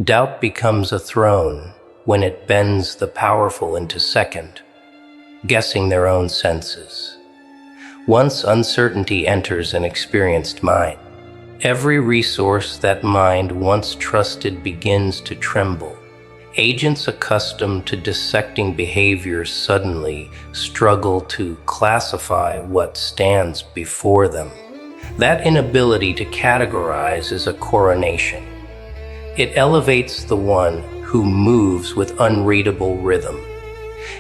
Doubt becomes a throne when it bends the powerful into second, guessing their own senses. Once uncertainty enters an experienced mind, every resource that mind once trusted begins to tremble. Agents accustomed to dissecting behaviors suddenly struggle to classify what stands before them. That inability to categorize is a coronation. It elevates the one who moves with unreadable rhythm.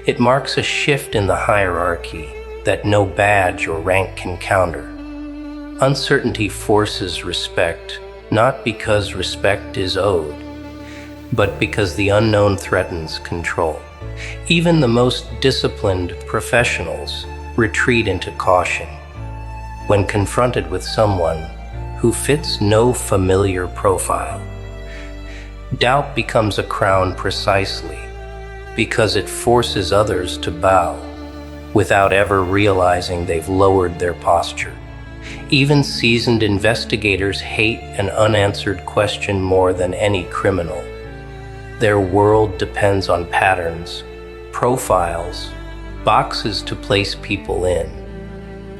It marks a shift in the hierarchy that no badge or rank can counter. Uncertainty forces respect, not because respect is owed, but because the unknown threatens control. Even the most disciplined professionals retreat into caution when confronted with someone who fits no familiar profile. Doubt becomes a crown precisely because it forces others to bow without ever realizing they've lowered their posture. Even seasoned investigators hate an unanswered question more than any criminal. Their world depends on patterns, profiles, boxes to place people in.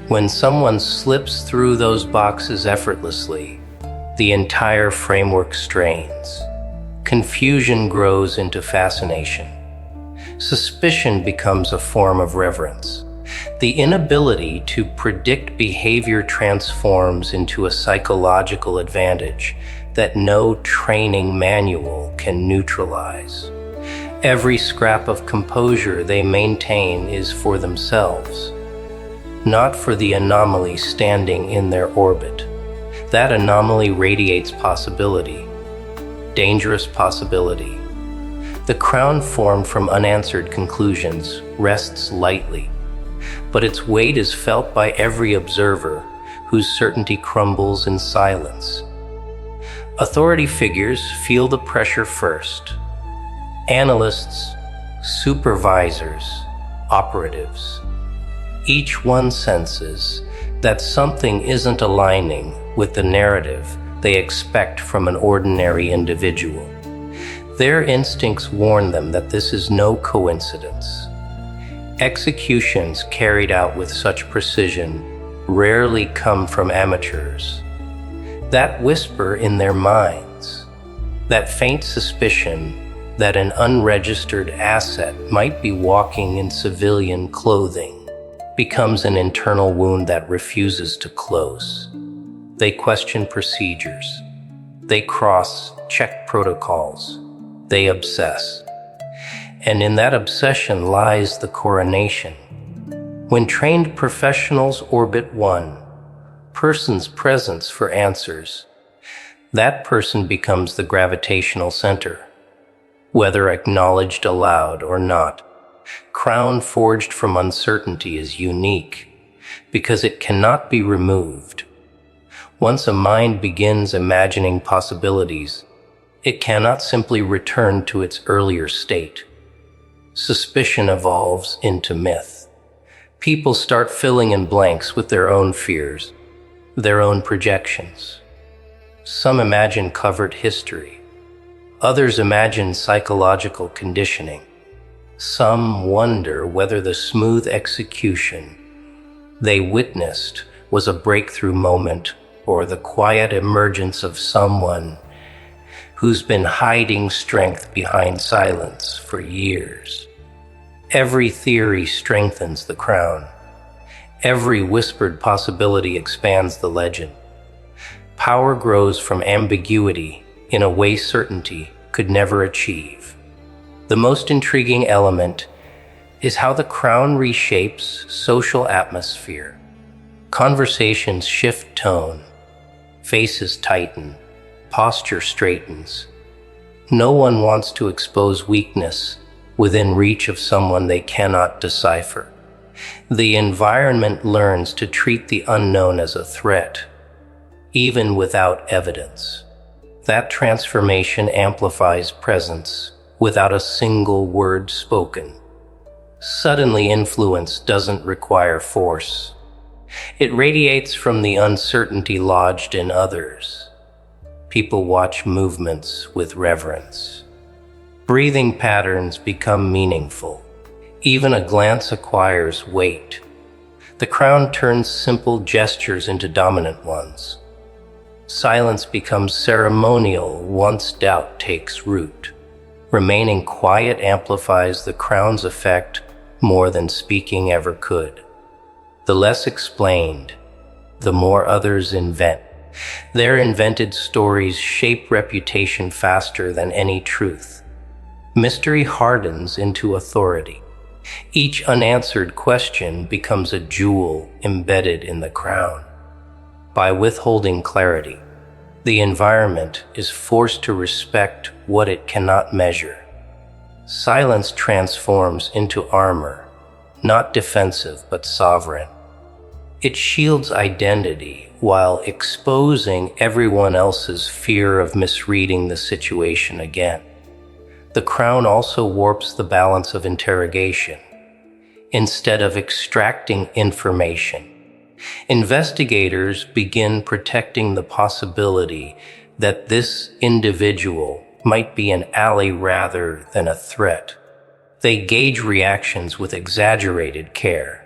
When someone slips through those boxes effortlessly, the entire framework strains. Confusion grows into fascination. Suspicion becomes a form of reverence. The inability to predict behavior transforms into a psychological advantage that no training manual can neutralize. Every scrap of composure they maintain is for themselves, not for the anomaly standing in their orbit. That anomaly radiates possibility, dangerous possibility. The crown formed from unanswered conclusions rests lightly, but its weight is felt by every observer whose certainty crumbles in silence. Authority figures feel the pressure first. Analysts, supervisors, operatives. Each one senses that something isn't aligning with the narrative they expect from an ordinary individual. Their instincts warn them that this is no coincidence. Executions carried out with such precision rarely come from amateurs. That whisper in their minds, that faint suspicion that an unregistered asset might be walking in civilian clothing, becomes an internal wound that refuses to close. They question procedures. They cross-check protocols. They obsess. And in that obsession lies the coronation. When trained professionals orbit one person's presence for answers, that person becomes the gravitational center, whether acknowledged aloud or not. Crown forged from uncertainty is unique because it cannot be removed. Once a mind begins imagining possibilities, it cannot simply return to its earlier state. Suspicion evolves into myth. People start filling in blanks with their own fears, their own projections. Some imagine covert history. Others imagine psychological conditioning. Some wonder whether the smooth execution they witnessed was a breakthrough moment or the quiet emergence of someone who's been hiding strength behind silence for years. Every theory strengthens the crown. Every whispered possibility expands the legend. Power grows from ambiguity in a way certainty could never achieve. The most intriguing element is how the crown reshapes social atmosphere. Conversations shift tone, faces tighten, posture straightens. No one wants to expose weakness within reach of someone they cannot decipher. The environment learns to treat the unknown as a threat, even without evidence. That transformation amplifies presence without a single word spoken. Suddenly, influence doesn't require force. It radiates from the uncertainty lodged in others. People watch movements with reverence. Breathing patterns become meaningful. Even a glance acquires weight. The crown turns simple gestures into dominant ones. Silence becomes ceremonial once doubt takes root. Remaining quiet amplifies the crown's effect more than speaking ever could. The less explained, the more others invent. Their invented stories shape reputation faster than any truth. Mystery hardens into authority. Each unanswered question becomes a jewel embedded in the crown. By withholding clarity, the environment is forced to respect what it cannot measure. Silence transforms into armor, not defensive but sovereign. It shields identity while exposing everyone else's fear of misreading the situation again. The crown also warps the balance of interrogation. Instead of extracting information, investigators begin protecting the possibility that this individual might be an ally rather than a threat. They gauge reactions with exaggerated care.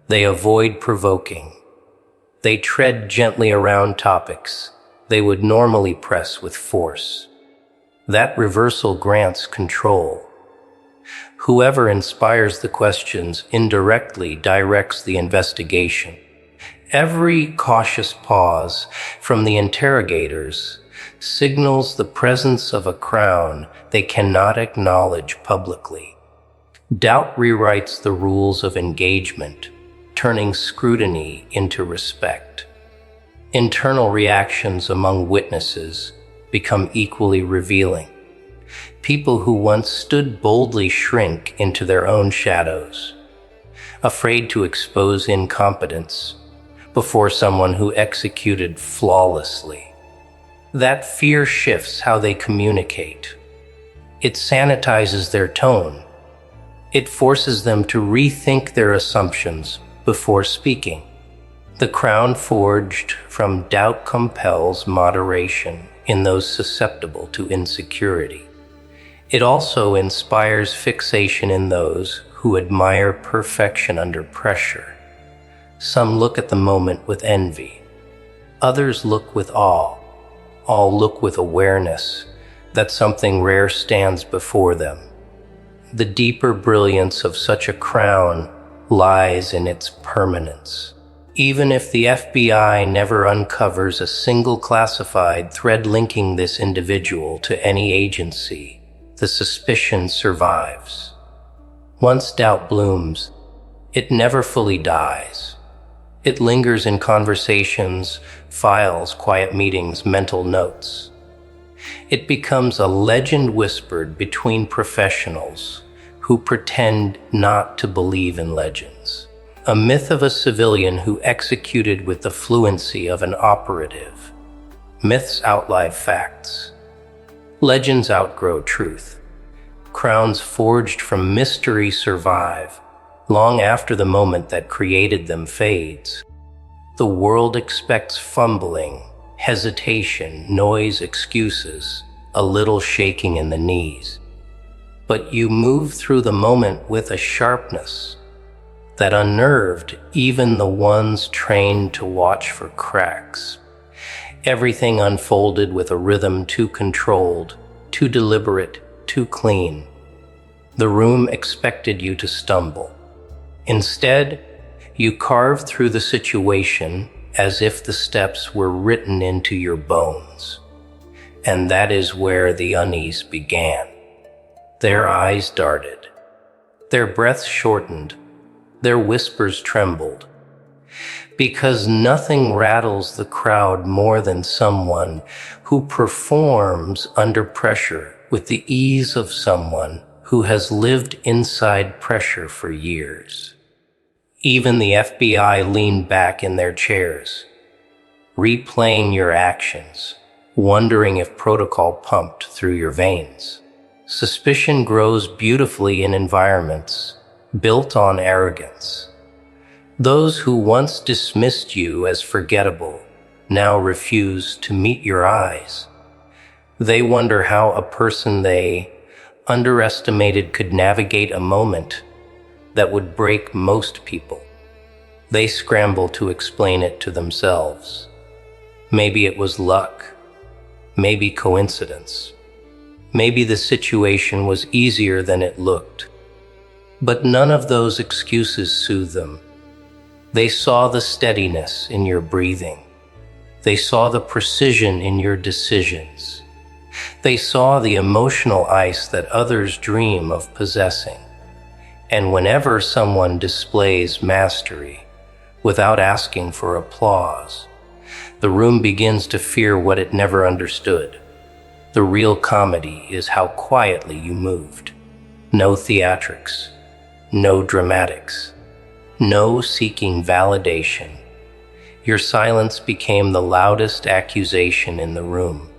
They avoid provoking. They tread gently around topics they would normally press with force. That reversal grants control. Whoever inspires the questions indirectly directs the investigation. Every cautious pause from the interrogators signals the presence of a crown they cannot acknowledge publicly. Doubt rewrites the rules of engagement, turning scrutiny into respect. Internal reactions among witnesses become equally revealing. People who once stood boldly shrink into their own shadows, afraid to expose incompetence before someone who executed flawlessly. That fear shifts how they communicate. It sanitizes their tone. It forces them to rethink their assumptions before speaking. The crown forged from doubt compels moderation in those susceptible to insecurity. It also inspires fixation in those who admire perfection under pressure. Some look at the moment with envy. Others look with awe. All look with awareness that something rare stands before them. The deeper brilliance of such a crown lies in its permanence. Even if the FBI never uncovers a single classified thread linking this individual to any agency, the suspicion survives. Once doubt blooms, it never fully dies. It lingers in conversations, files, quiet meetings, mental notes. It becomes a legend whispered between professionals who pretend not to believe in legends. A myth of a civilian who executed with the fluency of an operative. Myths outlive facts. Legends outgrow truth. Crowns forged from mystery survive, long after the moment that created them fades. The world expects fumbling, hesitation, noise, excuses, a little shaking in the knees. But you move through the moment with a sharpness that unnerved even the ones trained to watch for cracks. Everything unfolded with a rhythm too controlled, too deliberate, too clean. The room expected you to stumble. Instead, you carved through the situation as if the steps were written into your bones. And that is where the unease began. Their eyes darted. Their breaths shortened. Their whispers trembled. Because nothing rattles the crowd more than someone who performs under pressure with the ease of someone who has lived inside pressure for years. Even the FBI leaned back in their chairs, replaying your actions, wondering if protocol pumped through your veins. Suspicion grows beautifully in environments built on arrogance. Those who once dismissed you as forgettable now refuse to meet your eyes. They wonder how a person they underestimated could navigate a moment that would break most people. They scramble to explain it to themselves. Maybe it was luck. Maybe coincidence. Maybe the situation was easier than it looked. But none of those excuses soothe them. They saw the steadiness in your breathing. They saw the precision in your decisions. They saw the emotional ice that others dream of possessing. And whenever someone displays mastery without asking for applause, the room begins to fear what it never understood. The real comedy is how quietly you moved. No theatrics, no dramatics, no seeking validation. Your silence became the loudest accusation in the room.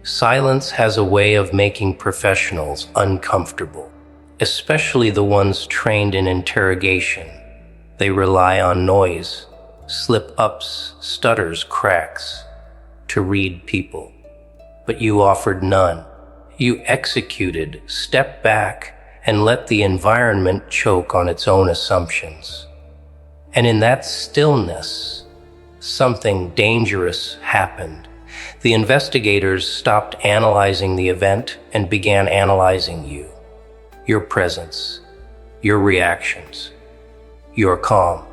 Silence has a way of making professionals uncomfortable, especially the ones trained in interrogation. They rely on noise, slip-ups, stutters, cracks, to read people. But you offered none. You executed, stepped back, and let the environment choke on its own assumptions. And in that stillness, something dangerous happened. The investigators stopped analyzing the event and began analyzing you. Your presence, your reactions, your calm.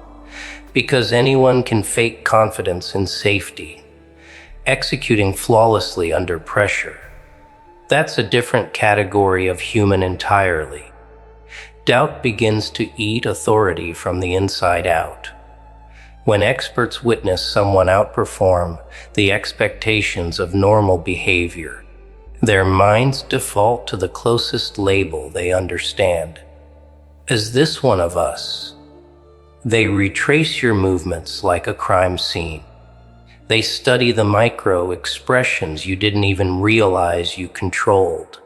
Because anyone can fake confidence in safety, executing flawlessly under pressure. That's a different category of human entirely. Doubt begins to eat authority from the inside out. When experts witness someone outperform the expectations of normal behavior, their minds default to the closest label they understand. Is this one of us? They retrace your movements like a crime scene. They study the micro expressions you didn't even realize you controlled.